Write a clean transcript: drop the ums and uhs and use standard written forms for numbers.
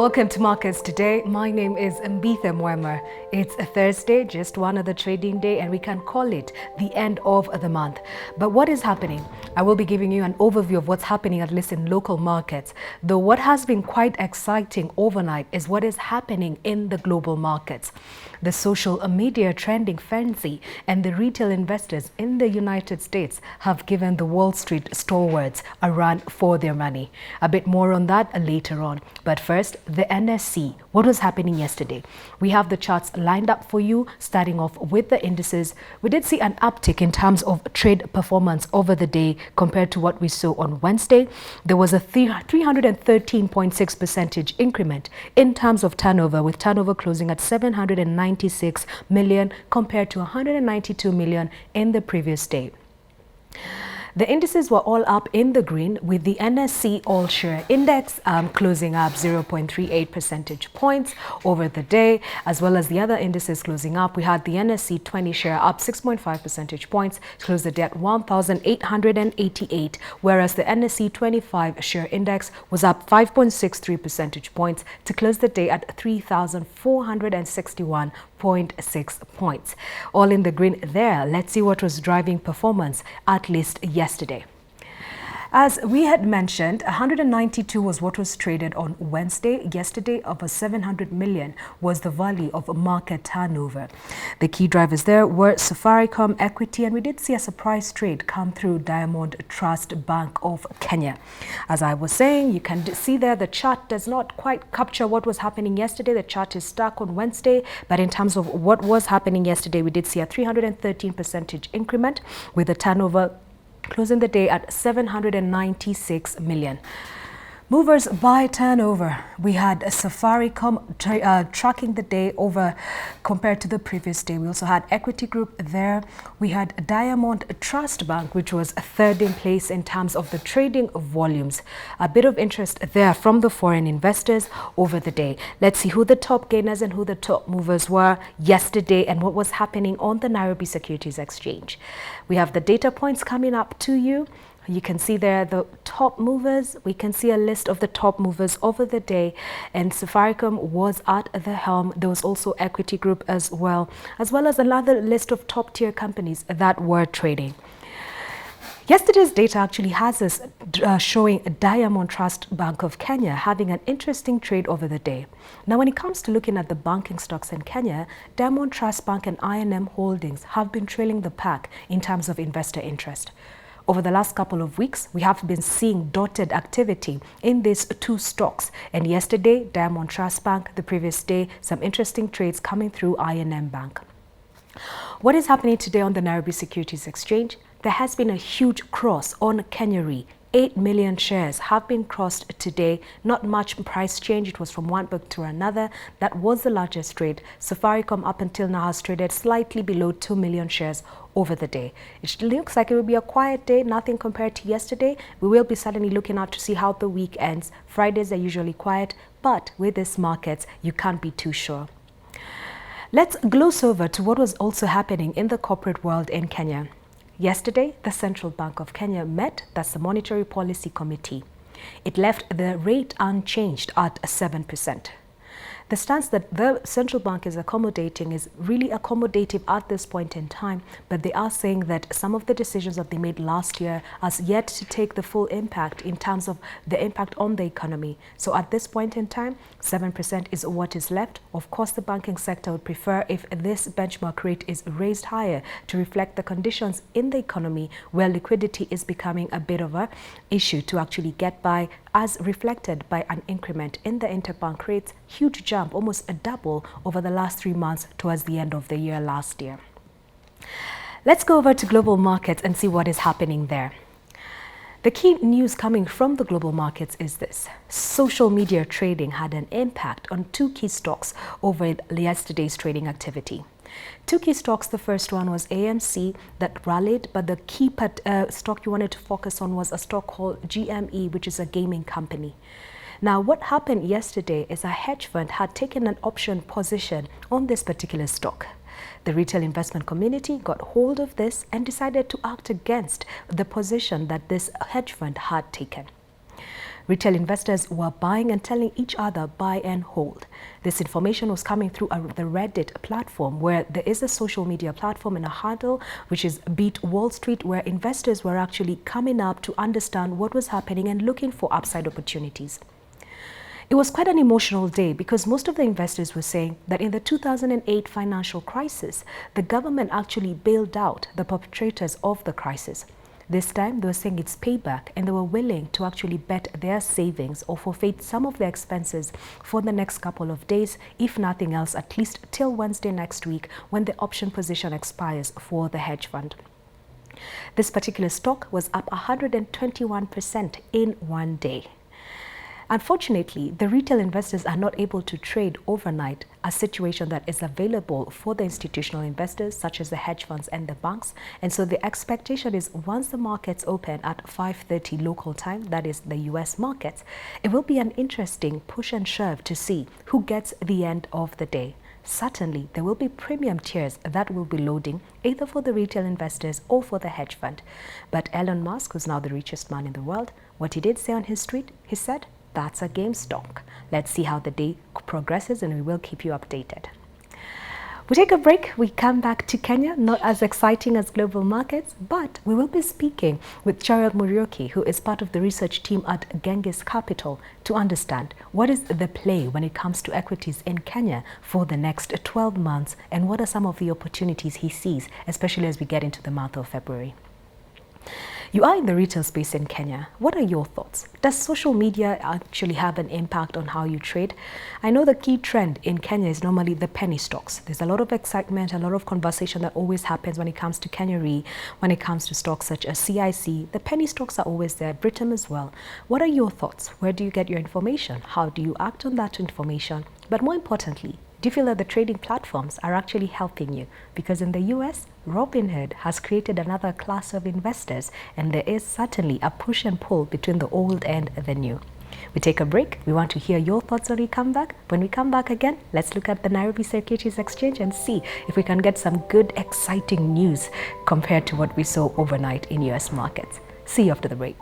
Welcome to Markets Today. My name is Mbithe Mwema. It's a Thursday, just one other trading day, and we can call it the end of the month. But what is happening? I will be giving you an overview of what's happening, at least in local markets. Though what has been quite exciting overnight is what is happening in the global markets. The social media trending frenzy and the retail investors in the United States have given the Wall Street stalwarts a run for their money. A bit more on that later on. But first, the NSE. What was happening yesterday? We have the charts lined up for you, starting off with the indices. We did see an uptick in terms of trade performance over the day compared to what we saw on Wednesday. There was a 313.6 percentage increment in terms of turnover, with turnover closing at 796 million compared to 192 million in the previous day. The indices were all up in the green, with the NSE All Share Index closing up 0.38 percentage points over the day, as well as the other indices closing up. We had the NSE 20 share up 6.5 percentage points, closed the day at 1,888, whereas the NSE 25 share index was up 5.63 percentage points to close the day at 3,461.6 points. All in the green there. Let's see what was driving performance, at least yesterday. As we had mentioned, 192 was what was traded on Wednesday. Yesterday, over 700 million was the value of market turnover. The key drivers there were Safaricom, Equity, and we did see a surprise trade come through Diamond Trust Bank of Kenya. As I was saying, you can see there the chart does not quite capture what was happening yesterday. The chart is stuck on Wednesday, but in terms of what was happening yesterday, we did see a 313 percentage increment, with the turnover closing the day at 796 million. Movers by turnover. We had Safaricom tracking the day over compared to the previous day. We also had Equity Group there. We had Diamond Trust Bank, which was third in place in terms of the trading volumes. A bit of interest there from the foreign investors over the day. Let's see who the top gainers and who the top movers were yesterday and what was happening on the Nairobi Securities Exchange. We have the data points coming up to you. You can see there the top movers. We can see a list of the top movers over the day, and Safaricom was at the helm. There was also Equity Group as well as another list of top tier companies that were trading. Yesterday's data actually has us showing Diamond Trust Bank of Kenya having an interesting trade over the day. Now, when it comes to looking at the banking stocks in Kenya, Diamond Trust Bank and I&M Holdings have been trailing the pack in terms of investor interest. Over the last couple of weeks, we have been seeing dotted activity in these two stocks. And yesterday, Diamond Trust Bank, the previous day, some interesting trades coming through I&M Bank. What is happening today on the Nairobi Securities Exchange? There has been a huge cross on Kenya. 8 million shares have been crossed today. Not much price change. It was from one book to another. That was the largest trade. Safaricom up until now has traded slightly below 2 million shares over the day. It looks like it will be a quiet day, nothing compared to yesterday. We will be suddenly looking out to see how the week ends. Fridays are usually quiet, but with these markets, you can't be too sure. Let's gloss over to what was also happening in the corporate world in Kenya. Yesterday, the Central Bank of Kenya met, that's the Monetary Policy Committee. It left the rate unchanged at 7%. The stance that the central bank is accommodating is really accommodative at this point in time, but they are saying that some of the decisions that they made last year are yet to take the full impact in terms of the impact on the economy. So at this point in time, 7% is what is left. Of course, the banking sector would prefer if this benchmark rate is raised higher to reflect the conditions in the economy where liquidity is becoming a bit of an issue to actually get by, as reflected by an increment in the interbank rates. Huge jump, almost a double over the last 3 months towards the end of the year last year. Let's go over to global markets and see what is happening there. The key news coming from the global markets is this. Social media trading had an impact on two key stocks over yesterday's trading activity. Two key stocks, the first one was AMC that rallied, but the key stock you wanted to focus on was a stock called GME, which is a gaming company. Now, what happened yesterday is a hedge fund had taken an option position on this particular stock. The retail investment community got hold of this and decided to act against the position that this hedge fund had taken. Retail investors were buying and telling each other buy and hold. This information was coming through the Reddit platform, where there is a social media platform and a handle which is Beat Wall Street, where investors were actually coming up to understand what was happening and looking for upside opportunities. It was quite an emotional day because most of the investors were saying that in the 2008 financial crisis, the government actually bailed out the perpetrators of the crisis. This time, they were saying it's payback, and they were willing to actually bet their savings or forfeit some of their expenses for the next couple of days, if nothing else, at least till Wednesday next week, when the option position expires for the hedge fund. This particular stock was up 121% in one day. Unfortunately, the retail investors are not able to trade overnight, a situation that is available for the institutional investors, such as the hedge funds and the banks. And so the expectation is once the markets open at 5:30 local time, that is the US markets, it will be an interesting push and shove to see who gets the end of the day. Certainly, there will be premium tiers that will be loading either for the retail investors or for the hedge fund. But Elon Musk, who's now the richest man in the world, what he did say on his tweet, he said, "That's a game stock." Let's see how the day progresses, and we will keep you updated. We take a break. We come back to Kenya, not as exciting as global markets, but we will be speaking with Cheryl Muriuki, who is part of the research team at Genghis Capital, to understand what is the play when it comes to equities in Kenya for the next 12 months, and what are some of the opportunities he sees, especially as we get into the month of February. You are in the retail space in Kenya. What are your thoughts? Does social media actually have an impact on how you trade? I know the key trend in Kenya is normally the penny stocks. There's a lot of excitement, a lot of conversation that always happens when it comes to Kenya Re, when it comes to stocks such as CIC. The penny stocks are always there, Britain as well. What are your thoughts? Where do you get your information? How do you act on that information? But more importantly, do you feel that the trading platforms are actually helping you? Because in the US, Robinhood has created another class of investors, and there is certainly a push and pull between the old and the new. We take a break. We want to hear your thoughts when we come back. When we come back again, let's look at the Nairobi Securities Exchange and see if we can get some good, exciting news compared to what we saw overnight in US markets. See you after the break.